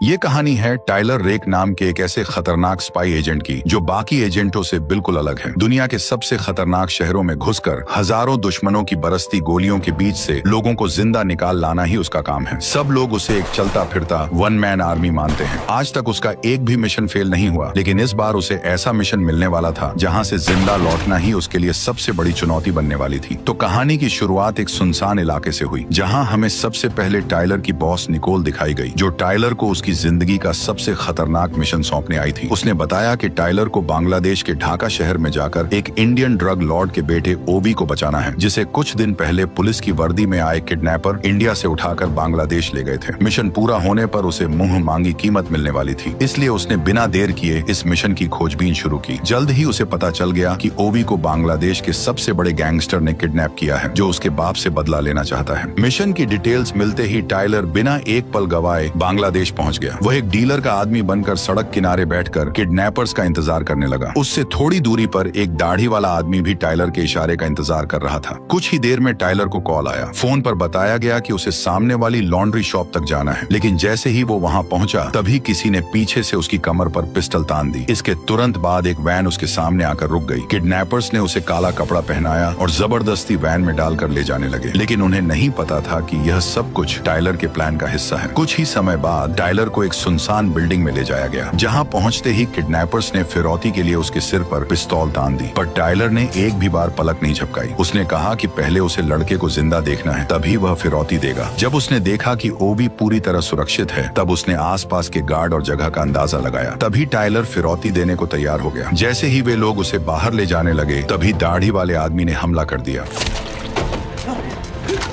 ये कहानी है टाइलर रेक नाम के एक ऐसे खतरनाक स्पाई एजेंट की जो बाकी एजेंटों से बिल्कुल अलग है। दुनिया के सबसे खतरनाक शहरों में घुसकर हजारों दुश्मनों की बरसती गोलियों के बीच से लोगों को जिंदा निकाल लाना ही उसका काम है। सब लोग उसे एक चलता फिरता वन मैन आर्मी मानते हैं। आज तक उसका एक भी मिशन फेल नहीं हुआ, लेकिन इस बार उसे ऐसा मिशन मिलने वाला था जहाँ से जिंदा लौटना ही उसके लिए सबसे बड़ी चुनौती बनने वाली थी। तो कहानी की शुरुआत एक सुनसान इलाके से हुई, जहाँ हमें सबसे पहले टाइलर की बॉस निकोल दिखाई गई, जो टाइलर को उसकी जिंदगी का सबसे खतरनाक मिशन सौंपने आई थी। उसने बताया कि टाइलर को बांग्लादेश के ढाका शहर में जाकर एक इंडियन ड्रग लॉर्ड के बेटे ओबी को बचाना है, जिसे कुछ दिन पहले पुलिस की वर्दी में आए किडनैपर इंडिया से उठाकर बांग्लादेश ले गए थे। मिशन पूरा होने पर उसे मुंह मांगी कीमत मिलने वाली थी, इसलिए उसने बिना देर किए इस मिशन की खोजबीन शुरू की। जल्द ही उसे पता चल गया कि ओबी को बांग्लादेश के सबसे बड़े गैंगस्टर ने किडनैप किया है, जो उसके बाप से बदला लेना चाहता है। मिशन की डिटेल्स मिलते ही टाइलर बिना एक पल गवाए बांग्लादेश पहुंच गया। वह एक डीलर का आदमी बनकर सड़क किनारे बैठकर किडनैपर्स का इंतजार करने लगा। उससे थोड़ी दूरी पर एक दाढ़ी वाला आदमी भी टाइलर के इशारे का इंतजार कर रहा था। कुछ ही देर में टाइलर को कॉल आया। फोन पर बताया गया कि उसे सामने वाली लॉन्ड्री शॉप तक जाना है, लेकिन जैसे ही वो वहां पहुंचा तभी किसी ने पीछे से उसकी कमर पर पिस्टल तान दी। इसके तुरंत बाद एक वैन उसके सामने आकर रुक गई। किडनैपर्स ने उसे काला कपड़ा पहनाया और जबरदस्ती वैन में डालकर ले जाने लगे, लेकिन उन्हें नहीं पता था कि यह सब कुछ टाइलर के प्लान का हिस्सा है। कुछ ही समय बाद टाइलर को एक सुनसान बिल्डिंग में ले जाया गया, जहां पहुंचते ही किडनैपर्स ने फिरौती के लिए उसके सिर पर पिस्तौल तान दी, पर टाइलर ने एक भी बार पलक नहीं झपकाई। उसने कहा कि पहले उसे लड़के को जिंदा देखना है, तभी वह फिरौती देगा। जब उसने देखा कि ओबी पूरी तरह सुरक्षित है, तब उसने आसपास के गार्ड और जगह का अंदाजा लगाया। तभी टाइलर फिरौती देने को तैयार हो गया। जैसे ही वे लोग उसे बाहर ले जाने लगे, तभी दाढ़ी वाले आदमी ने हमला कर दिया।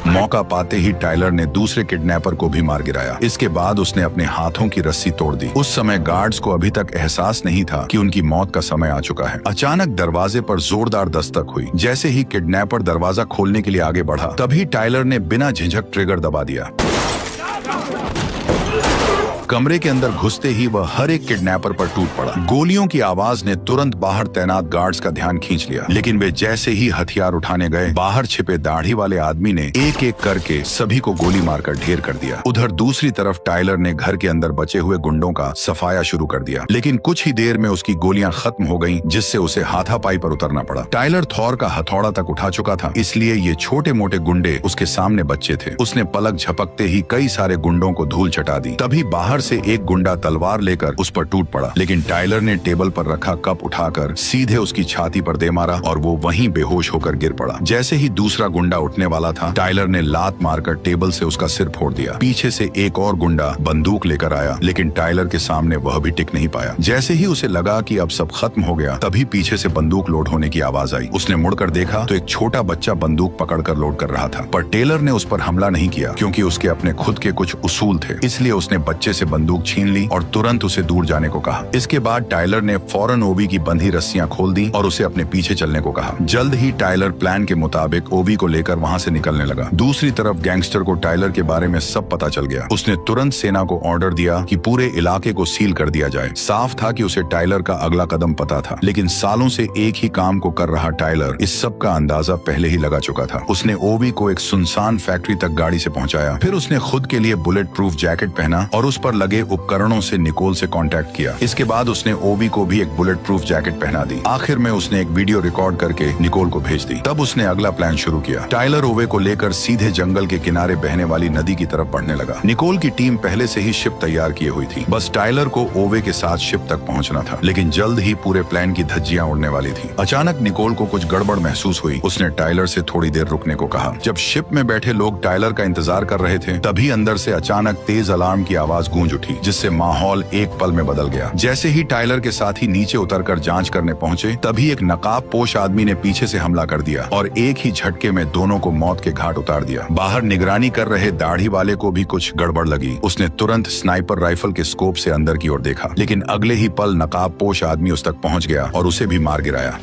मौका पाते ही टाइलर ने दूसरे किडनैपर को भी मार गिराया। इसके बाद उसने अपने हाथों की रस्सी तोड़ दी। उस समय गार्ड्स को अभी तक एहसास नहीं था कि उनकी मौत का समय आ चुका है। अचानक दरवाजे पर जोरदार दस्तक हुई। जैसे ही किडनैपर दरवाजा खोलने के लिए आगे बढ़ा, तभी टाइलर ने बिना झिझक ट्रिगर दबा दिया। कमरे के अंदर घुसते ही वह हर एक किडनैपर पर टूट पड़ा। गोलियों की आवाज ने तुरंत बाहर तैनात गार्ड्स का ध्यान खींच लिया, लेकिन वे जैसे ही हथियार उठाने गए, बाहर छिपे दाढ़ी वाले आदमी ने एक एक करके सभी को गोली मारकर ढेर कर दिया। उधर दूसरी तरफ टाइलर ने घर के अंदर बचे हुए गुंडों का सफाया शुरू कर दिया, लेकिन कुछ ही देर में उसकी गोलियां खत्म हो गईं, जिससे उसे हाथापाई पर उतरना पड़ा। टाइलर थॉर का हथौड़ा तक उठा चुका था, इसलिए ये छोटे मोटे गुंडे उसके सामने बच्चे थे। उसने पलक झपकते ही कई सारे गुंडों को धूल चटा दी। तभी बाहर से एक गुंडा तलवार लेकर उस पर टूट पड़ा, लेकिन टाइलर ने टेबल पर रखा कप उठाकर सीधे उसकी छाती पर दे मारा और वो वहीं बेहोश होकर गिर पड़ा। जैसे ही दूसरा गुंडा उठने वाला था, टाइलर ने लात मारकर टेबल से उसका सिर फोड़ दिया। पीछे से एक और गुंडा बंदूक लेकर आया, लेकिन टाइलर के सामने वह भी टिक नहीं पाया। जैसे ही उसे लगा कि अब सब खत्म हो गया, तभी पीछे से बंदूक लोड होने की आवाज आई। उसने मुड़कर देखा तो एक छोटा बच्चा बंदूक पकड़कर लोड कर रहा था, पर टेलर ने उस पर हमला नहीं किया, क्योंकि उसके अपने खुद के कुछ उसूल थे। इसलिए उसने बच्चे से बंदूक छीन ली और तुरंत उसे दूर जाने को कहा। इसके बाद टाइलर ने फौरन ओबी की बंधी रस्सियां खोल दी और उसे अपने पीछे चलने को कहा। जल्द ही टाइलर प्लान के मुताबिक ओबी को लेकर वहां से निकलने लगा। दूसरी तरफ गैंगस्टर को टाइलर के बारे में सब पता चल गया। उसने तुरंत सेना को ऑर्डर दिया कि पूरे इलाके को सील कर दिया जाए। साफ था कि उसे टाइलर का अगला कदम पता था, लेकिन सालों से एक ही काम को कर रहा टाइलर इस सब का अंदाजा पहले ही लगा चुका था। उसने ओबी को एक सुनसान फैक्ट्री तक गाड़ी से पहुंचाया। फिर उसने खुद के लिए बुलेट प्रूफ जैकेट पहना और उस पर लगे उपकरणों से निकोल से कांटेक्ट किया। इसके बाद उसने ओबी को भी एक बुलेट प्रूफ जैकेट पहना दी। आखिर में उसने एक वीडियो रिकॉर्ड करके निकोल को भेज दी। तब उसने अगला प्लान शुरू किया। टाइलर ओबे को लेकर सीधे जंगल के किनारे बहने वाली नदी की तरफ बढ़ने लगा। निकोल की टीम पहले से ही शिप तैयार किए हुई थी, बस टाइलर को ओबे के साथ शिप तक पहुंचना था। लेकिन जल्द ही पूरे प्लान की धज्जियां उड़ने वाली थी। अचानक निकोल को कुछ गड़बड़ महसूस हुई। उसने टाइलर से थोड़ी देर रुकने को कहा। जब शिप में बैठे लोग टाइलर का इंतजार कर रहे थे, तभी अंदर से अचानक तेज अलार्म की आवाज गूंज उठी, जिससे माहौल एक पल में बदल गया। जैसे ही टाइलर के साथी नीचे उतरकर जांच करने पहुंचे, तभी एक नकाब पोश आदमी ने पीछे से हमला कर दिया और एक ही झटके में दोनों को मौत के घाट उतार दिया। बाहर निगरानी कर रहे दाढ़ी वाले को भी कुछ गड़बड़ लगी। उसने तुरंत स्नाइपर राइफल के स्कोप से अंदर की ओर देखा, लेकिन अगले ही पल नकाब पोश आदमी उस तक पहुंच गया और उसे भी मार गिराया।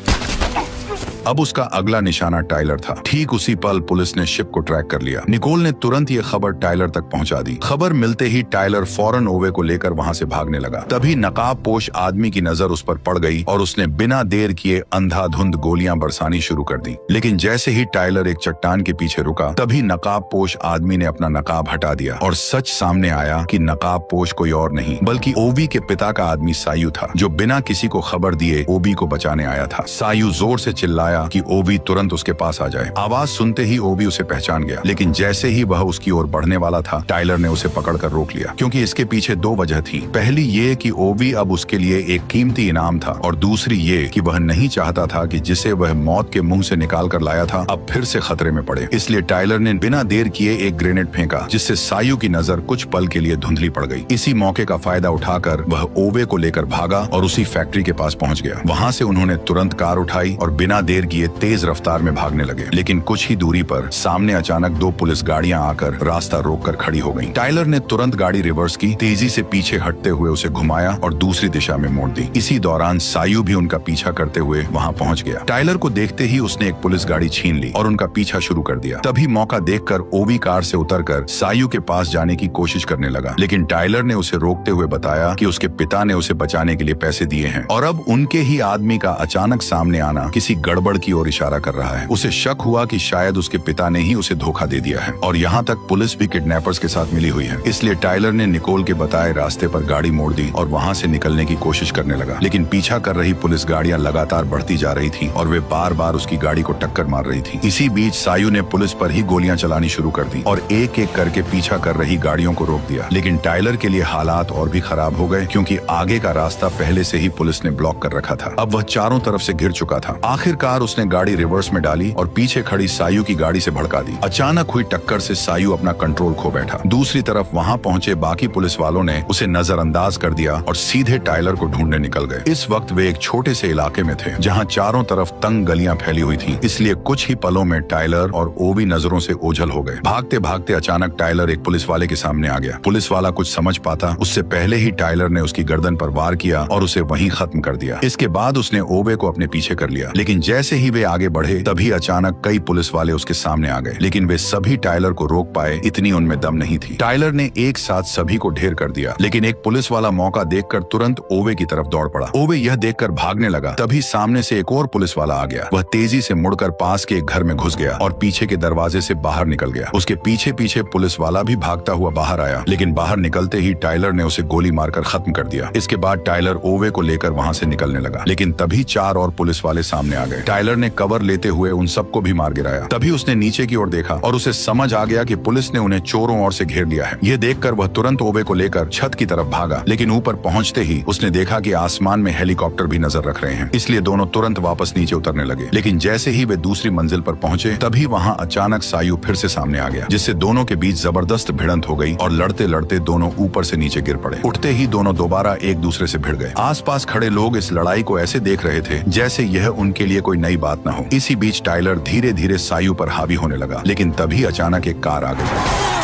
अब उसका अगला निशाना टाइलर था। ठीक उसी पल पुलिस ने शिप को ट्रैक कर लिया। निकोल ने तुरंत ये खबर टाइलर तक पहुंचा दी। खबर मिलते ही टाइलर फौरन ओवे को लेकर वहां से भागने लगा। तभी नकाबपोश आदमी की नजर उस पर पड़ गई और उसने बिना देर किए अंधाधुंध गोलियां बरसानी शुरू कर दी। लेकिन जैसे ही टाइलर एक चट्टान के पीछे रुका, तभी नकाबपोश आदमी ने अपना नकाब हटा दिया और सच सामने आया कि नकाबपोश कोई और नहीं बल्कि ओवी के पिता का आदमी सायू था, जो बिना किसी को खबर दिए ओवी को बचाने आया था। सायू जोर से चिल्लाया कि ओवी तुरंत उसके पास आ जाए। आवाज सुनते ही ओवी उसे पहचान गया, लेकिन जैसे ही वह उसकी ओर बढ़ने वाला था, टाइलर ने उसे पकड़कर रोक लिया, क्योंकि इसके पीछे दो वजह थी। पहली ये कि ओवी अब उसके लिए एक कीमती इनाम था, और दूसरी ये कि वह नहीं चाहता था कि जिसे वह मौत के मुंह से निकाल कर लाया था अब फिर से खतरे में पड़े। इसलिए टाइलर ने बिना देर किए एक ग्रेनेड फेंका, जिससे सायू की नजर कुछ पल के लिए धुंधली पड़ गई। इसी मौके का फायदा उठाकर वह ओवे को लेकर भागा और उसी फैक्ट्री के पास पहुंच गया। वहां से उन्होंने तुरंत कार उठाई और बिना देर किए तेज रफ्तार में भागने लगे। लेकिन कुछ ही दूरी पर सामने अचानक दो पुलिस गाड़ियां आकर रास्ता रोककर खड़ी हो गईं। टाइलर ने तुरंत गाड़ी रिवर्स की, तेजी से पीछे हटते हुए उसे घुमाया और दूसरी दिशा में मोड़ दी। इसी दौरान सायू भी उनका पीछा करते हुए वहां पहुंच गया। टाइलर को देखते ही उसने एक पुलिस गाड़ी छीन ली और उनका पीछा शुरू कर दिया। तभी मौका देखकर ओवी कार से उतरकर सायू के पास जाने की कोशिश करने लगा, लेकिन टाइलर ने उसे रोकते हुए बताया कि उसके पिता ने उसे बचाने के लिए पैसे दिए हैं और अब उनके ही आदमी का अचानक सामने आना किसी गड़बड़ की ओर इशारा कर रहा है। उसे शक हुआ कि शायद उसके पिता ने ही उसे धोखा दे दिया है और यहाँ तक पुलिस भी किडनैपर्स के साथ मिली हुई है। इसलिए टाइलर ने निकोल के बताए रास्ते पर गाड़ी मोड़ दी और वहाँ से निकलने की कोशिश करने लगा, लेकिन पीछा कर रही पुलिस गाड़ियां लगातार बढ़ती जा रही थी और वे बार बार उसकी गाड़ी को टक्कर मार रही थी। इसी बीच सायू ने पुलिस पर ही गोलियां चलानी शुरू कर दी और एक एक करके पीछा कर रही गाड़ियों को रोक दिया। लेकिन टाइलर के लिए हालात और भी खराब हो गए, क्योंकि आगे का रास्ता पहले से ही पुलिस ने ब्लॉक कर रखा था। अब वह चारों तरफ से घिर चुका था। आखिरकार उसने गाड़ी रिवर्स में डाली और पीछे खड़ी सायू की गाड़ी से भड़का दी। अचानक हुई टक्कर से सायू अपना कंट्रोल खो बैठा। दूसरी तरफ वहां पहुंचे बाकी पुलिस वालों ने उसे नजरअंदाज कर दिया और सीधे टाइलर को ढूंढने निकल गए। इस वक्त वे एक छोटे से इलाके में थे जहां चारों तरफ तंग गलियां फैली हुई थी, इसलिए कुछ ही पलों में टाइलर और ओवी नजरों से ओझल हो गए। भागते भागते अचानक टाइलर एक पुलिस वाले के सामने आ गया। पुलिस वाला कुछ समझ पाता उससे पहले ही टाइलर ने उसकी गर्दन पर वार किया और उसे वहीं खत्म कर दिया। इसके बाद उसने ओवे को अपने पीछे कर लिया, लेकिन जैसे ही वे आगे बढ़े तभी अचानक कई पुलिस वाले उसके सामने आ गए, लेकिन वे सभी टाइलर को रोक पाए इतनी उनमें दम नहीं थी। टाइलर ने एक साथ सभी को ढेर कर दिया, लेकिन एक पुलिस वाला मौका देखकर तुरंत ओवे की तरफ दौड़ पड़ा। ओवे यह देखकर भागने लगा, तभी सामने से एक और पुलिस वाला आ गया। वह तेजी से मुड़कर पास के एक घर में घुस गया और पीछे के दरवाजे से बाहर निकल गया। उसके पीछे पीछे पुलिस वाला भी भागता हुआ बाहर आया, लेकिन बाहर निकलते ही टाइलर ने उसे गोली मारकर खत्म कर दिया। इसके बाद टाइलर ओवे को लेकर वहां से निकलने लगा, लेकिन तभी चार और पुलिस वाले सामने आ गए। टाइलर ने कवर लेते हुए उन सबको भी मार गिराया। तभी उसने नीचे की ओर देखा और उसे समझ आ गया कि पुलिस ने उन्हें चोरों ओर से घेर लिया है। यह देखकर वह तुरंत ओवे को लेकर छत की तरफ भागा, लेकिन ऊपर पहुंचते ही उसने देखा कि आसमान में हेलीकॉप्टर भी नजर रख रहे हैं, इसलिए दोनों तुरंत वापस नीचे उतरने लगे। लेकिन जैसे ही वे दूसरी मंजिल पर पहुंचे तभी वहां अचानक सायू फिर से सामने आ गया, जिससे दोनों के बीच जबरदस्त भिड़ंत हो गई और लड़ते लड़ते दोनों ऊपर से नीचे गिर पड़े। उठते ही दोनों दोबारा एक दूसरे से भिड़ गए। आसपास खड़े लोग इस लड़ाई को ऐसे देख रहे थे जैसे यह उनके लिए कोई नई बात न हो। इसी बीच टाइलर धीरे धीरे सायू पर हावी होने लगा, लेकिन तभी अचानक एक कार आ गई।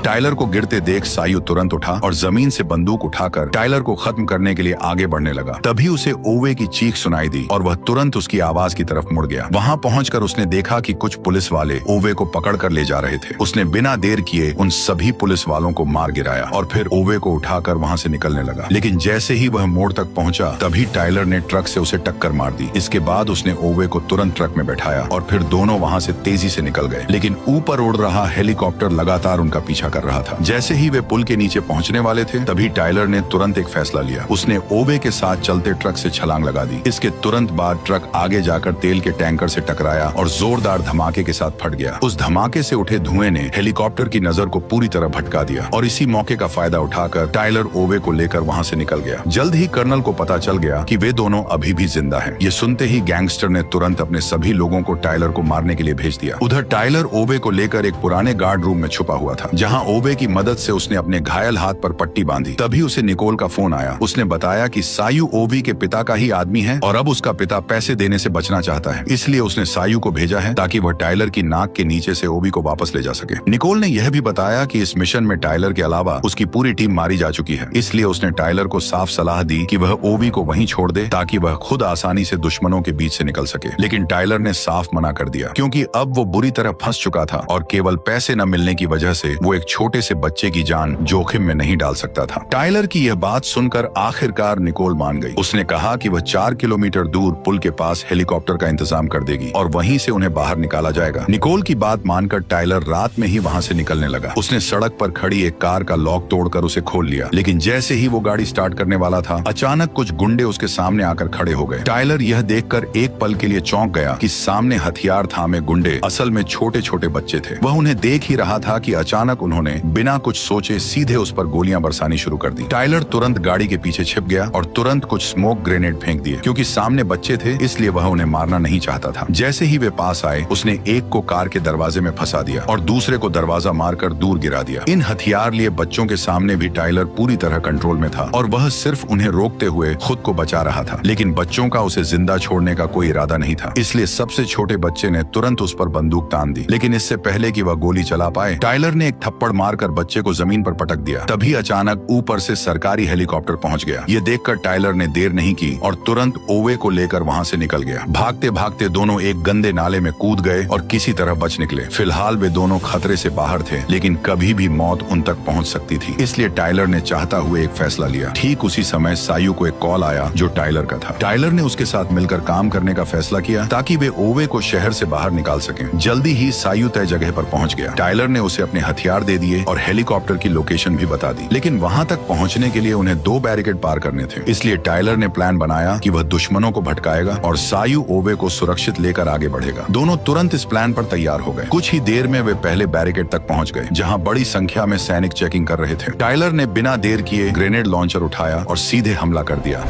टाइलर को गिरते देख सायू तुरंत उठा और जमीन से बंदूक उठाकर टाइलर को खत्म करने के लिए आगे बढ़ने लगा। तभी उसे ओवे की चीख सुनाई दी और वह तुरंत उसकी आवाज की तरफ मुड़ गया। वहां पहुंचकर उसने देखा कि कुछ पुलिस वाले ओवे को पकड़कर ले जा रहे थे। उसने बिना देर किए उन सभी पुलिस वालों को मार गिराया और फिर ओवे को उठाकर वहां से निकलने लगा। लेकिन जैसे ही वह मोड़ तक पहुंचा तभी टाइलर ने ट्रक से उसे टक्कर मार दी। इसके बाद उसने ओवे को तुरंत ट्रक में बैठाया और फिर दोनों वहां से तेजी से निकल गए। लेकिन ऊपर उड़ रहा हेलीकॉप्टर लगातार उनका पीछा कर रहा था। जैसे ही वे पुल के नीचे पहुंचने वाले थे तभी टाइलर ने तुरंत एक फैसला लिया। उसने ओवे के साथ चलते ट्रक से छलांग लगा दी। इसके तुरंत बाद ट्रक आगे जाकर तेल के टैंकर से टकराया और जोरदार धमाके के साथ फट गया। उस धमाके से उठे धुएं ने हेलीकॉप्टर की नजर को पूरी तरह भटका दिया और इसी मौके का फायदा उठाकर टाइलर ओवे को लेकर वहां से निकल गया। जल्द ही कर्नल को पता चल गया कि वे दोनों अभी भी जिंदा हैं। ये सुनते ही गैंगस्टर ने तुरंत अपने सभी लोगों को टाइलर को मारने के लिए भेज दिया। उधर टाइलर ओवे को लेकर एक पुराने गार्ड रूम में छुपा हुआ था, जहां ओवे की मदद से उसने अपने घायल हाथ पर पट्टी बांधी। तभी उसे निकोल का फोन आया। उसने बताया कि सायू ओवी के पिता का ही आदमी है और अब उसका पिता पैसे देने से बचना चाहता है, इसलिए उसने सायू को भेजा है ताकि वह टाइलर की नाक के नीचे से ओवी को वापस ले जा सके। निकोल ने यह भी बताया कि इस मिशन में टाइलर के अलावा उसकी पूरी टीम मारी जा चुकी है, इसलिए उसने टाइलर को साफ सलाह दी कि वह ओवी को वहीं छोड़ दे ताकि वह खुद आसानी से दुश्मनों के बीच से निकल सके। लेकिन टाइलर ने साफ मना कर दिया क्योंकि अब वो बुरी तरह फंस चुका था और केवल पैसे न मिलने की वजह से वो एक छोटे से बच्चे की जान जोखिम में नहीं डाल सकता था। टाइलर की यह बात सुनकर आखिरकार निकोल मान गई। उसने कहा कि वह 4 किलोमीटर दूर पुल के पास हेलीकॉप्टर का इंतजाम कर देगी और वहीं से उन्हें बाहर निकाला जाएगा। निकोल की बात मानकर टाइलर रात में ही वहां से निकलने लगा। उसने सड़क पर खड़ी एक कार का लॉक तोड़कर उसे खोल लिया, लेकिन जैसे ही वो गाड़ी स्टार्ट करने वाला था, अचानक कुछ गुंडे उसके सामने आकर खड़े हो गए। टाइलर यह देखकर एक पल के लिए चौंक गया कि सामने हथियार थामे गुंडे असल में छोटे छोटे बच्चे थे। वह उन्हें देख ही रहा था कि अचानक उन्होंने बिना कुछ सोचे सीधे उस पर गोलियां बरसानी शुरू कर दी। टाइलर तुरंत गाड़ी के पीछे छिप गया और तुरंत कुछ स्मोक ग्रेनेड फेंक दिए। क्योंकि सामने बच्चे थे इसलिए वह उन्हें मारना नहीं चाहता था। जैसे ही वे पास आए, उसने एक को कार के दरवाजे में फंसा दिया और दूसरे को दरवाजा मारकर दूर गिरा दिया। इन हथियार लिए बच्चों के सामने भी टाइलर पूरी तरह कंट्रोल में था और वह सिर्फ उन्हें रोकते हुए खुद को बचा रहा था। लेकिन बच्चों का उसे जिंदा छोड़ने का कोई इरादा नहीं था, इसलिए सबसे छोटे बच्चे ने तुरंत उस पर बंदूक तान दी। लेकिन इससे पहले कि वह गोली चला पाए, टाइलर ने एक थप्पड़ मारकर बच्चे को जमीन पर पटक दिया। तभी अचानक ऊपर से सरकारी हेलीकॉप्टर पहुंच गया। ये देखकर टाइलर ने देर नहीं की और तुरंत ओवे को लेकर वहां से निकल गया। भागते भागते दोनों एक गंदे नाले में कूद गए और किसी तरह बच निकले। फिलहाल वे दोनों खतरे से बाहर थे, लेकिन कभी भी मौत उन तक पहुंच सकती थी, इसलिए टाइलर ने चाहता हुए एक फैसला लिया। ठीक उसी समय सायू को एक कॉल आया जो टाइलर का था। टाइलर ने उसके साथ मिलकर काम करने का फैसला किया ताकि वे ओवे को शहर से बाहर निकाल सकें। जल्दी ही सायू तय जगह पर पहुंच गया। टाइलर ने उसे अपने हथियार दे दिए और हेलीकॉप्टर की लोकेशन भी बता दी। लेकिन वहां तक पहुंचने के लिए उन्हें 2 बैरिकेड पार करने थे, इसलिए टाइलर ने प्लान बनाया कि वह दुश्मनों को भटकाएगा और सायू ओवे को सुरक्षित लेकर आगे बढ़ेगा। दोनों तुरंत इस प्लान पर तैयार हो गए। कुछ ही देर में वे पहले बैरिकेड तक पहुंच गए, जहां बड़ी संख्या में सैनिक चेकिंग कर रहे थे। टाइलर ने बिना देर किए ग्रेनेड लॉन्चर उठाया और सीधे हमला कर दिया।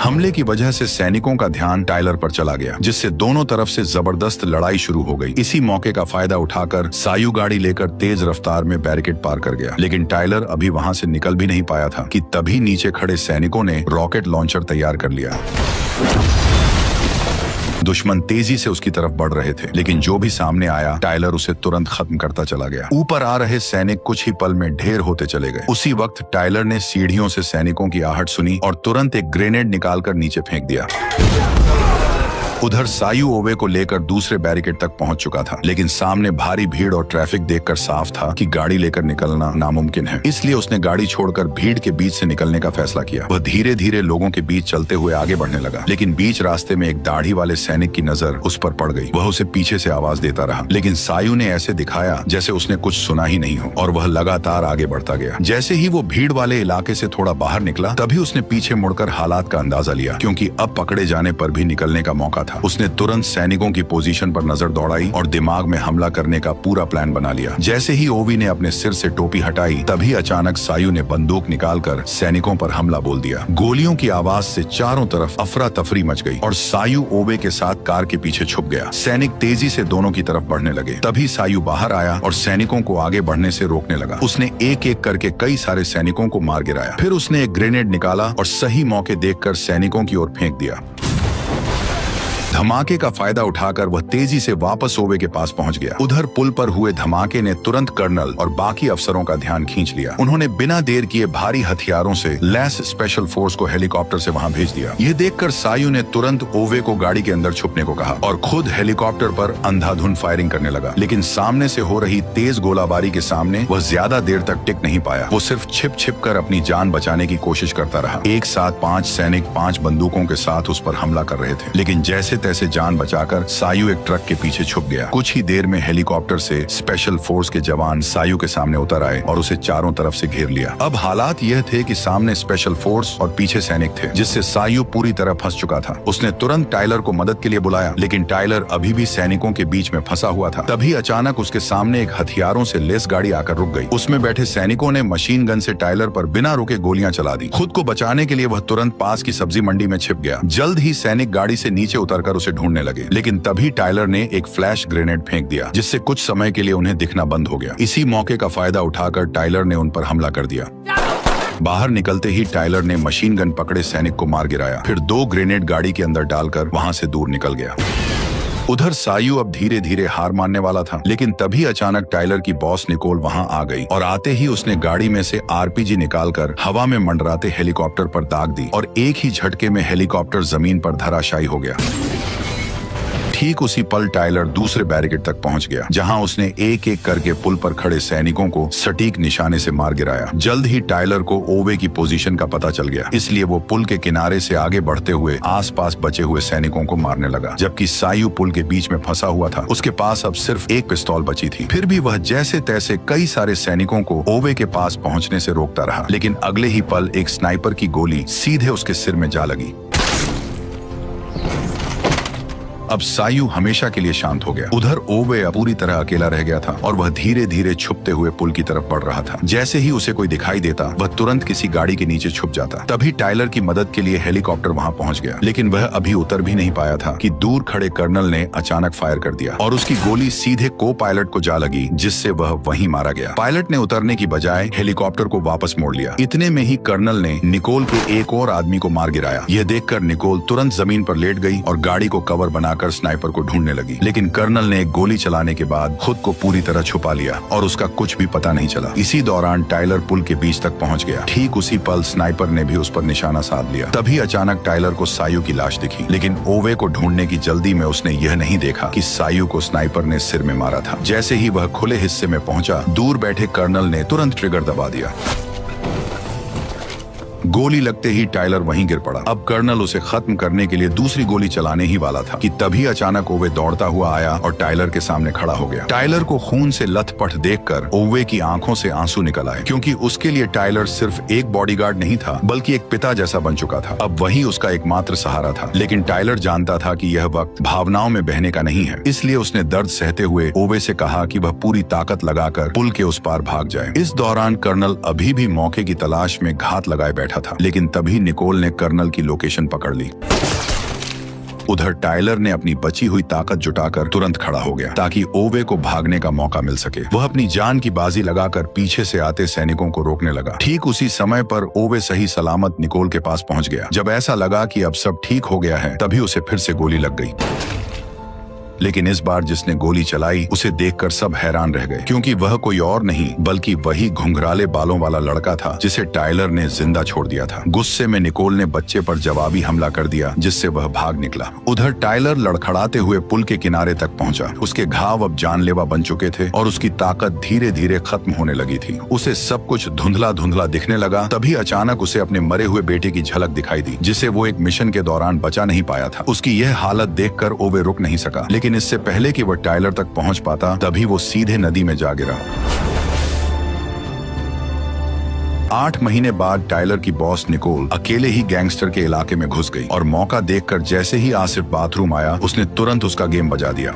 हमले की वजह से सैनिकों का ध्यान टाइलर पर चला गया, जिससे दोनों तरफ से जबरदस्त लड़ाई शुरू हो गई। इसी मौके का फायदा उठाकर सायू गाड़ी लेकर तेज रफ्तार में बैरिकेड पार कर गया। लेकिन टाइलर अभी वहां से निकल भी नहीं पाया था कि तभी नीचे खड़े सैनिकों ने रॉकेट लॉन्चर तैयार कर लिया। दुश्मन तेजी से उसकी तरफ बढ़ रहे थे, लेकिन जो भी सामने आया टाइलर उसे तुरंत खत्म करता चला गया। ऊपर आ रहे सैनिक कुछ ही पल में ढेर होते चले गए। उसी वक्त टाइलर ने सीढ़ियों से सैनिकों की आहट सुनी और तुरंत एक ग्रेनेड निकालकर नीचे फेंक दिया। उधर सायू ओवे को लेकर दूसरे बैरिकेड तक पहुंच चुका था, लेकिन सामने भारी भीड़ और ट्रैफिक देखकर साफ था कि गाड़ी लेकर निकलना नामुमकिन है। इसलिए उसने गाड़ी छोड़कर भीड़ के बीच से निकलने का फैसला किया। वह धीरे धीरे लोगों के बीच चलते हुए आगे बढ़ने लगा, लेकिन बीच रास्ते में एक दाढ़ी वाले सैनिक की नजर उस पर पड़ गई। वह उसे पीछे से आवाज देता रहा, लेकिन सायू ने ऐसे दिखाया जैसे उसने कुछ सुना ही नहीं हो और वह लगातार आगे बढ़ता गया। जैसे ही वो भीड़ वाले इलाके से थोड़ा बाहर निकला, तभी उसने पीछे मुड़कर हालात का अंदाजा लिया, क्योंकि अब पकड़े जाने पर भी निकलने का मौका था। उसने तुरंत सैनिकों की पोजीशन पर नजर दौड़ाई और दिमाग में हमला करने का पूरा प्लान बना लिया। जैसे ही ओवी ने अपने सिर से टोपी हटाई, तभी अचानक सायू ने बंदूक निकालकर सैनिकों पर हमला बोल दिया। गोलियों की आवाज से चारों तरफ अफरा तफरी मच गई और सायू ओवे के साथ कार के पीछे छुप गया। सैनिक तेजी से दोनों की तरफ बढ़ने लगे। तभी सायू बाहर आया और सैनिकों को आगे बढ़ने से रोकने लगा। उसने एक एक करके कई सारे सैनिकों को मार गिराया। फिर उसने एक ग्रेनेड निकाला और सही मौके देखकर सैनिकों की ओर फेंक दिया। धमाके का फायदा उठाकर वह तेजी से वापस ओवे के पास पहुंच गया। उधर पुल पर हुए धमाके ने तुरंत कर्नल और बाकी अफसरों का ध्यान खींच लिया। उन्होंने बिना देर किए भारी हथियारों से लैस स्पेशल फोर्स को हेलीकॉप्टर से वहां भेज दिया। यह देखकर सायू ने तुरंत ओवे को गाड़ी के अंदर छुपने को कहा और खुद हेलीकॉप्टर पर अंधाधुंध फायरिंग करने लगा। लेकिन सामने से हो रही तेज गोलाबारी के सामने वह ज्यादा देर तक टिक नहीं पाया। वो सिर्फ छिप छिप कर अपनी जान बचाने की कोशिश करता रहा। एक साथ 5 सैनिक 5 बंदूकों के साथ उस पर हमला कर रहे थे, लेकिन जैसे तैसे जान बचाकर सायू एक ट्रक के पीछे छुप गया। कुछ ही देर में हेलीकॉप्टर से स्पेशल फोर्स के जवान सायू के सामने उतर आए और उसे चारों तरफ से घेर लिया। अब हालात यह थे कि सामने स्पेशल फोर्स और पीछे सैनिक थे, जिससे सायू पूरी तरह फंस चुका था। उसने तुरंत टाइलर को मदद के लिए बुलाया, लेकिन टाइलर अभी भी सैनिकों के बीच में फंसा हुआ था। तभी अचानक उसके सामने एक हथियारों से लेस गाड़ी आकर रुक गई। उसमें बैठे सैनिकों ने मशीन गन से टाइलर पर बिना रुके गोलियां चला दी। खुद को बचाने के लिए वह तुरंत पास की सब्जी मंडी में छिप गया। जल्द ही सैनिक गाड़ी से नीचे उतरकर जाकर उसे ढूंढने लगे, लेकिन तभी टायलर ने एक फ्लैश ग्रेनेड फेंक दिया, जिससे कुछ समय के लिए उन्हें दिखना बंद हो गया। इसी मौके का फायदा उठाकर टायलर ने उन पर हमला कर दिया। बाहर निकलते ही टायलर ने मशीन गन पकड़े सैनिक को मार गिराया, फिर 2 ग्रेनेड गाड़ी के अंदर डालकर वहां से दूर निकल गया। उधर सायू अब धीरे धीरे हार मानने वाला था, लेकिन तभी अचानक टायलर की बॉस निकोल वहां आ गई और आते ही उसने गाड़ी में से आरपीजी निकालकर हवा में मंडराते हेलीकॉप्टर पर दाग दी और एक ही झटके में हेलीकॉप्टर जमीन पर धराशायी हो गया। ठीक उसी पल टायलर दूसरे बैरिकेड तक पहुंच गया, जहां उसने एक एक करके पुल पर खड़े सैनिकों को सटीक निशाने से मार गिराया। जल्द ही टायलर को ओवे की पोजीशन का पता चल गया, इसलिए वो पुल के किनारे से आगे बढ़ते हुए आसपास बचे हुए सैनिकों को मारने लगा, जबकि सायू पुल के बीच में फंसा हुआ था। उसके पास अब सिर्फ एक पिस्तौल बची थी। फिर भी वह जैसे तैसे कई सारे सैनिकों को ओवे के पास पहुंचने से रोकता रहा, लेकिन अगले ही पल एक स्नाइपर की गोली सीधे उसके सिर में जा लगी। अब सायू हमेशा के लिए शांत हो गया। उधर ओवे पूरी तरह अकेला रह गया था और वह धीरे धीरे छुपते हुए पुल की तरफ बढ़ रहा था। जैसे ही उसे कोई दिखाई देता, वह तुरंत किसी गाड़ी के नीचे छुप जाता। तभी टायलर की मदद के लिए हेलीकॉप्टर वहां पहुंच गया, लेकिन वह अभी उतर भी नहीं पाया था कि दूर खड़े कर्नल ने अचानक फायर कर दिया और उसकी गोली सीधे को पायलट को जा लगी, जिससे वह वहीं मारा गया। पायलट ने उतरने की बजाय हेलीकॉप्टर को वापस मोड़ लिया। इतने में ही कर्नल ने निकोल के एक और आदमी को मार गिराया। यह देखकर निकोल तुरंत जमीन पर लेट गई और गाड़ी को कवर बनाकर स्नाइपर को ढूंढने लगी, लेकिन कर्नल ने एक गोली चलाने के बाद खुद को पूरी तरह छुपा लिया और उसका कुछ भी पता नहीं चला। इसी दौरान टायलर पुल के बीच तक पहुंच गया। ठीक उसी पल स्नाइपर ने भी उस पर निशाना साध लिया। तभी अचानक टायलर को सायू की लाश दिखी, लेकिन ओवे को ढूंढने की जल्दी में उसने यह नहीं देखा कि सायू को स्नाइपर ने सिर में मारा था। जैसे ही वह खुले हिस्से में पहुंचा, दूर बैठे कर्नल ने तुरंत ट्रिगर दबा दिया। गोली लगते ही टायलर वहीं गिर पड़ा। अब कर्नल उसे खत्म करने के लिए दूसरी गोली चलाने ही वाला था कि तभी अचानक ओवे दौड़ता हुआ आया और टायलर के सामने खड़ा हो गया। टायलर को खून से लथपथ देखकर ओवे की आंखों से आंसू निकल आए, क्योंकि उसके लिए टायलर सिर्फ एक बॉडीगार्ड नहीं था, बल्कि एक पिता जैसा बन चुका था। अब वही उसका एकमात्र सहारा था। लेकिन टायलर जानता था कि यह वक्त भावनाओं में बहने का नहीं है, इसलिए उसने दर्द सहते हुए ओवे से कहा कि वह पूरी ताकत लगाकर पुल के उस पार भाग जाए। इस दौरान कर्नल अभी भी मौके की तलाश में घात लगाए बैठा था, लेकिन तभी निकोल ने कर्नल की लोकेशन पकड़ ली। उधर टायलर ने अपनी बची हुई ताकत जुटाकर तुरंत खड़ा हो गया, ताकि ओवे को भागने का मौका मिल सके। वह अपनी जान की बाजी लगाकर पीछे से आते सैनिकों को रोकने लगा। ठीक उसी समय पर ओवे सही सलामत निकोल के पास पहुंच गया। जब ऐसा लगा कि अब सब ठीक हो गया है, तभी उसे फिर से गोली लग गई। लेकिन इस बार जिसने गोली चलाई उसे देखकर सब हैरान रह गए, क्योंकि वह कोई और नहीं बल्कि वही घुंघराले बालों वाला लड़का था जिसे टायलर ने जिंदा छोड़ दिया था। गुस्से में निकोल ने बच्चे पर जवाबी हमला कर दिया, जिससे वह भाग निकला। उधर टायलर लड़खड़ाते हुए पुल के किनारे तक पहुंचा। उसके घाव अब जानलेवा बन चुके थे और उसकी ताकत धीरे धीरे खत्म होने लगी थी। उसे सब कुछ धुंधला धुंधला दिखने लगा। तभी अचानक उसे अपने मरे हुए बेटे की झलक दिखाई दी, जिसे वो एक मिशन के दौरान बचा नहीं पाया था। उसकी यह हालत देखकर ओवे रुक नहीं सका, लेकिन इससे पहले कि वह टायलर तक पहुंच पाता, तभी वो सीधे नदी में जा गिरा। 8 महीने बाद टायलर की बॉस निकोल अकेले ही गैंगस्टर के इलाके में घुस गई और मौका देखकर जैसे ही आसिफ बाथरूम आया, उसने तुरंत उसका गेम बजा दिया।